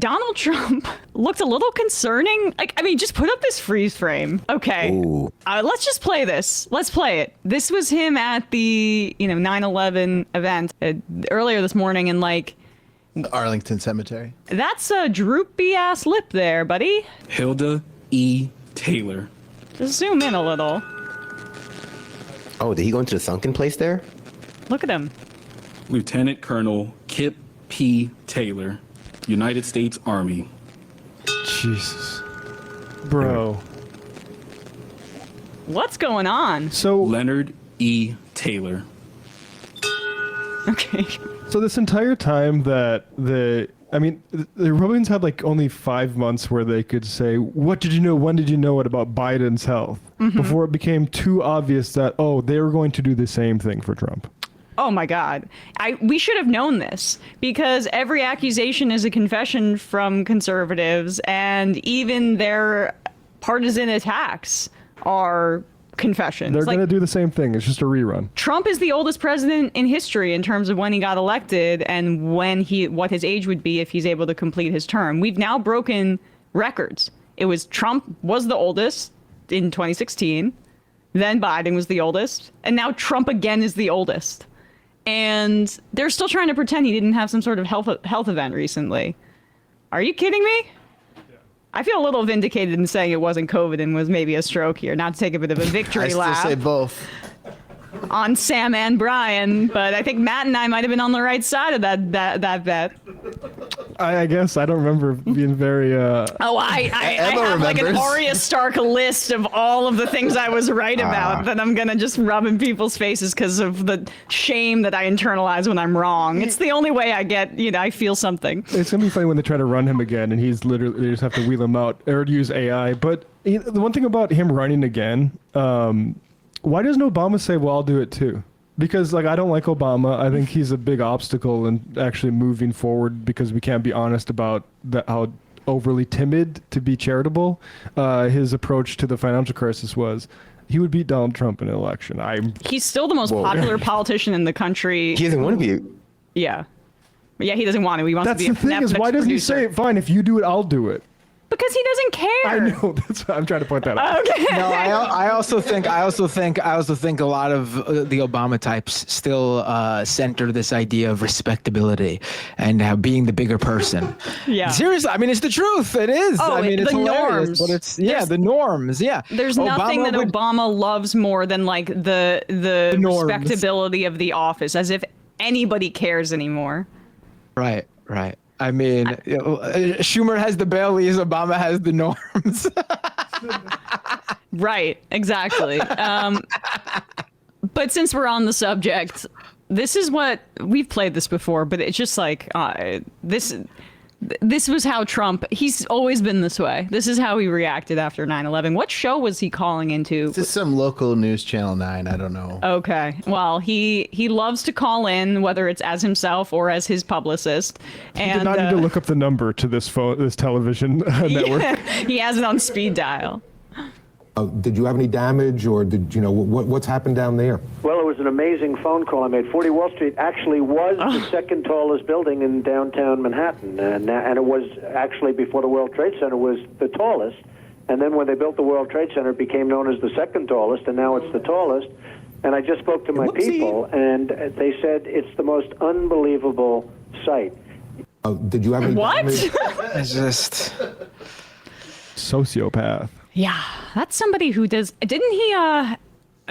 Donald Trump looked a little concerning. Like, I mean, just put up this freeze frame. Okay. Let's just play this. Let's play it. This was him at the, 9/11 event earlier this morning, and like, Arlington Cemetery. That's a droopy ass lip there, buddy. Hilda E. Taylor. Just zoom in a little. Oh, did he go into the sunken place there? Look at him. Lieutenant Colonel Kip P. Taylor, United States Army. Jesus. Bro. What's going on? So Leonard E. Taylor. Okay. So this entire time that the Republicans had like only 5 months where they could say, what did you know? When did you know it about Biden's health? Before it became too obvious that, they were going to do the same thing for Trump. Oh my God. We should have known this, because every accusation is a confession from conservatives, and even their partisan attacks are confessions. They're going to do the same thing. It's just a rerun. Trump is the oldest president in history in terms of when he got elected and what his age would be if he's able to complete his term. We've now broken records. It was Trump was the oldest in 2016, then Biden was the oldest, and now Trump again is the oldest. And they're still trying to pretend he didn't have some sort of health event recently. Are you kidding me? I feel a little vindicated in saying it wasn't COVID and was maybe a stroke here, not to take a bit of a victory lap. I still say both. On Sam and Brian, but I think Matt and I might have been on the right side of that bet. I guess I don't remember being very. I have like an Arya Stark list of all of the things I was right about that I'm gonna just rub in people's faces because of the shame that I internalize when I'm wrong. It's the only way I get, I feel something. It's gonna be funny when they try to run him again, and he's literally they just have to wheel him out or use AI. But the one thing about him running again. Why doesn't Obama say, well, I'll do it too? Because I don't like Obama. I think he's a big obstacle in actually moving forward, because we can't be honest about how overly timid to be charitable his approach to the financial crisis was. He would beat Donald Trump in an election. He's still the most popular politician in the country. He doesn't want to be. Yeah. Yeah, he doesn't want to. He wants to be a Netflix producer. That's the thing, is why doesn't he say, fine, if you do it, I'll do it? Because he doesn't care. I know. That's what I'm trying to point that out. Okay. No, I also think a lot of the Obama types still center this idea of respectability and being the bigger person. Yeah. Seriously, I mean, it's the truth. It is. Oh, I mean, it's the hilarious, norms. but it's the norms. Yeah. There's nothing that Obama loves more than the respectability of the office, as if anybody cares anymore. Right. I mean, Schumer has the Baileys, Obama has the norms. Right, exactly. But since we're on the subject, this is what we've played this before, but it's just like this was how Trump, he's always been this way. This is how he reacted after 9/11. What show was he calling into? This is some local news channel 9. I don't know. Okay. Well, he loves to call in, whether it's as himself or as his publicist. He did not need to look up the number to this television network. Yeah, he has it on speed dial. Did you have any damage, or did what's happened down there? Well, it was an amazing phone call I made. 40 Wall Street actually was the second tallest building in downtown Manhattan, and it was actually, before the World Trade Center, was the tallest. And then when they built the World Trade Center, it became known as the second tallest, and now it's the tallest. And I just spoke to my people, and they said it's the most unbelievable sight. Did you have any damage? It's just sociopath. Yeah, that's somebody who does. Didn't he?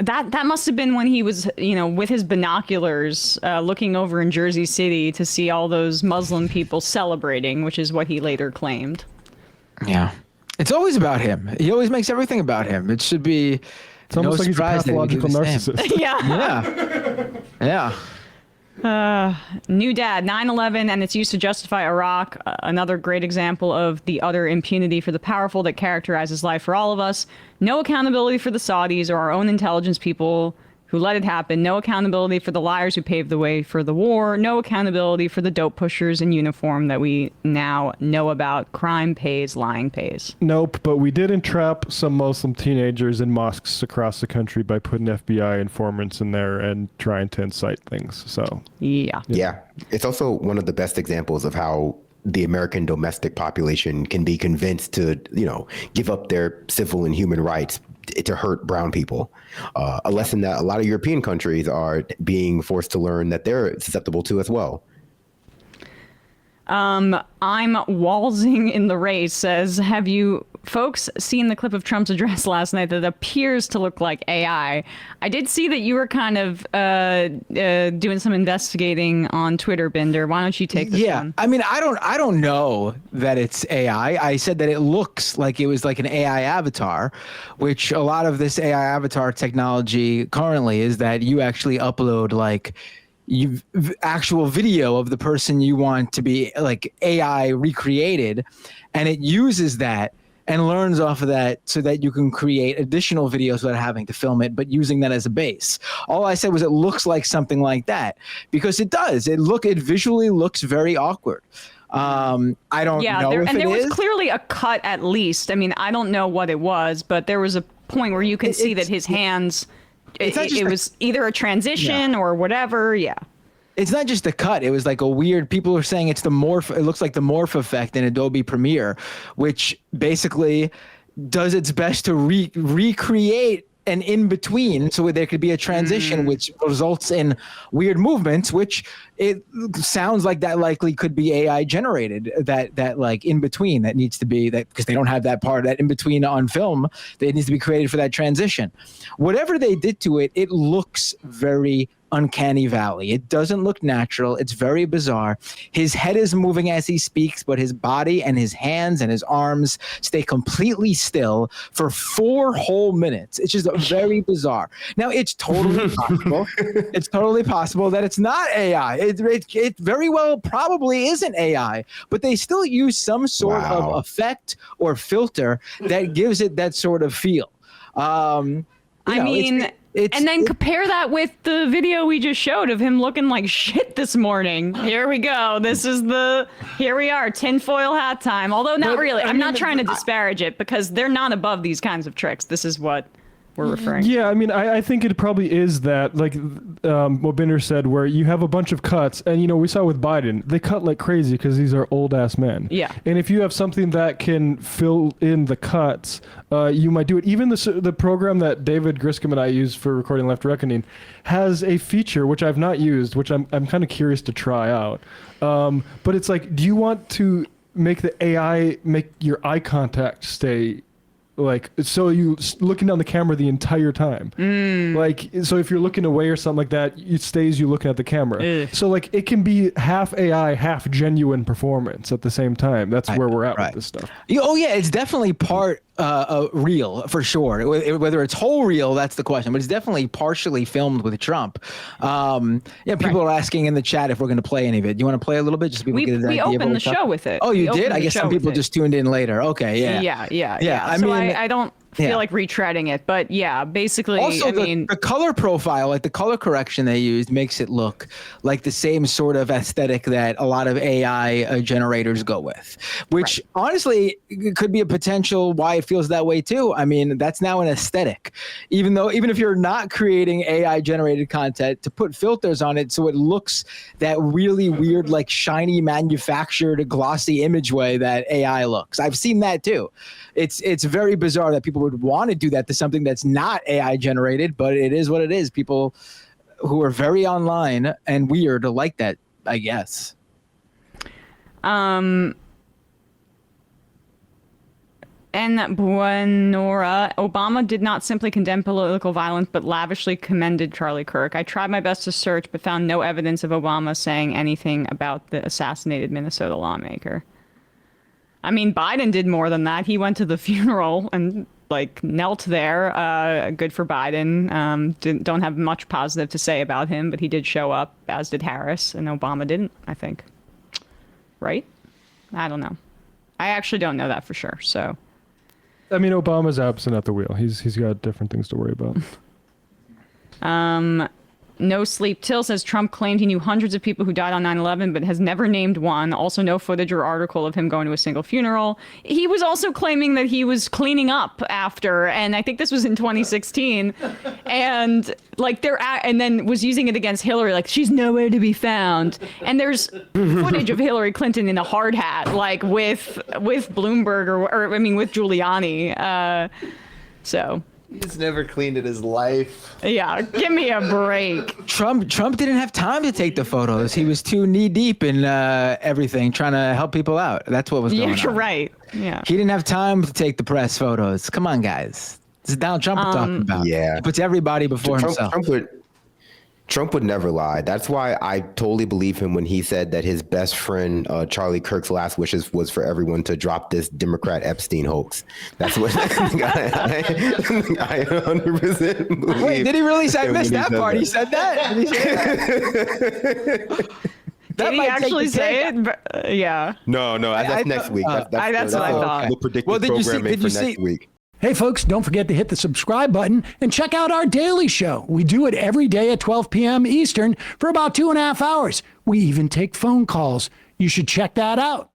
That must have been when he was, with his binoculars, looking over in Jersey City to see all those Muslim people celebrating, which is what he later claimed. Yeah, it's always about him. He always makes everything about him. It should be. It's almost like he's a pathological narcissist. Yeah. New dad, 9/11 and its use to justify Iraq, another great example of the utter impunity for the powerful that characterizes life for all of us. No accountability for the Saudis or our own intelligence people who let it happen. No accountability for the liars who paved the way for the war. No accountability for the dope pushers in uniform that we now know about. Crime pays, lying pays. Nope, but we did entrap some Muslim teenagers in mosques across the country by putting FBI informants in there and trying to incite things. So yeah. It's also one of the best examples of how the American domestic population can be convinced to, give up their civil and human rights to hurt brown people. A lesson that a lot of European countries are being forced to learn that they're susceptible to as well. I'm Walzing in the Race says, have you folks seen the clip of Trump's address last night that appears to look like AI? I did see that you were kind of doing some investigating on Twitter, Binder. Why don't you take this one? I mean, I don't know that it's AI. I said that it looks like it was like an AI avatar, which a lot of this AI avatar technology currently is that you actually upload like actual video of the person you want to be like AI recreated, and it uses that and learns off of that so that you can create additional videos without having to film it, but using that as a base. All I said was it looks like something like that, because it does. It visually looks very awkward. I don't know if and there was is. clearly a cut at least. I mean, I don't know what it was, but there was a point where you can see that his hands, it was either a transition or whatever. Yeah. It's not just the cut. It was like a weird, people are saying it's the morph. It looks like the morph effect in Adobe Premiere, which basically does its best to recreate an in-between so there could be a transition which results in weird movements, which it sounds like that likely could be AI generated, that like in-between that needs to be that, because they don't have that part, that in-between on film that needs to be created for that transition. Whatever they did to it, it looks very uncanny valley. It doesn't look natural. It's very bizarre. His head is moving as he speaks, but his body and his hands and his arms stay completely still for 4 whole minutes. It's just very bizarre. Now, it's totally possible. It's totally possible that it's not AI. It very well probably isn't AI, but they still use some sort of effect or filter that gives it that sort of feel. And then compare that with the video we just showed of him looking like shit this morning. Here we go. Here we are, tinfoil hat time. Although not really. I'm not trying to disparage it, because they're not above these kinds of tricks. This is what we're referring to. Yeah, I mean, I think it probably is that, like what Binder said, where you have a bunch of cuts, and we saw with Biden, they cut like crazy because these are old ass men. Yeah. And if you have something that can fill in the cuts, you might do it. Even the program that David Griscom and I use for recording Left Reckoning has a feature which I've not used, which I'm kind of curious to try out. But it's like, do you want to make the AI make your eye contact stay like, so you looking down the camera the entire time, like, so if you're looking away or something like that, it stays you looking at the camera. So like, it can be half AI, half genuine performance at the same time. That's where we're at with this stuff. Oh yeah, it's definitely part real for sure. Whether it's whole real, that's the question, but it's definitely partially filmed with Trump. People are asking in the chat if we're going to play any of it. You want to play a little bit, just so people get an idea? We opened the show with it. Oh, you did? I guess some people just tuned in later. Okay, yeah. I don't feel like retreading it, but yeah, basically, also, the color profile, like the color correction they used, makes it look like the same sort of aesthetic that a lot of AI generators go with, which honestly could be a potential why it feels that way too. I mean, that's now an aesthetic, even if you're not creating AI generated content, to put filters on it so it looks that really weird, like shiny, manufactured, glossy image way that AI looks. I've seen that too. It's very bizarre that people would want to do that to something that's not AI generated, but it is what it is. People who are very online and weird like that, I guess. And Buenora, Obama did not simply condemn political violence, but lavishly commended Charlie Kirk. I tried my best to search, but found no evidence of Obama saying anything about the assassinated Minnesota lawmaker. I mean, Biden did more than that. He went to the funeral and knelt there. Good for Biden. Don't have much positive to say about him, but he did show up, as did Harris, and Obama didn't, I think. Right? I don't know. I actually don't know that for sure. So, I mean, Obama's absent at the wheel. He's got different things to worry about. No Sleep Till says Trump claimed he knew hundreds of people who died on 9/11, but has never named one. Also, no footage or article of him going to a single funeral. He was also claiming that he was cleaning up after, and I think this was in 2016, and like and then was using it against Hillary, like she's nowhere to be found. And there's footage of Hillary Clinton in a hard hat, like with Bloomberg or I mean with Giuliani. So. He's never cleaned in his life. Yeah, give me a break. Trump didn't have time to take the photos. He was too knee deep in everything, trying to help people out. That's what was going on. Yeah, you're right. Yeah. He didn't have time to take the press photos. Come on, guys. This is Donald Trump we're talking about. Yeah. He puts everybody before himself. Trump would never lie. That's why I totally believe him when he said that his best friend, Charlie Kirk's last wishes was for everyone to drop this Democrat Epstein hoax. That's what I 100% believe. Wait, did he really say? I missed that part. He said that? Did he say that? Did he actually say it? Yeah. No, that's next week. That's what I thought. We'll predict Well, the did you see- programming did you for see- next week. Hey, folks, don't forget to hit the subscribe button and check out our daily show. We do it every day at 12 p.m. Eastern for about 2.5 hours. We even take phone calls. You should check that out.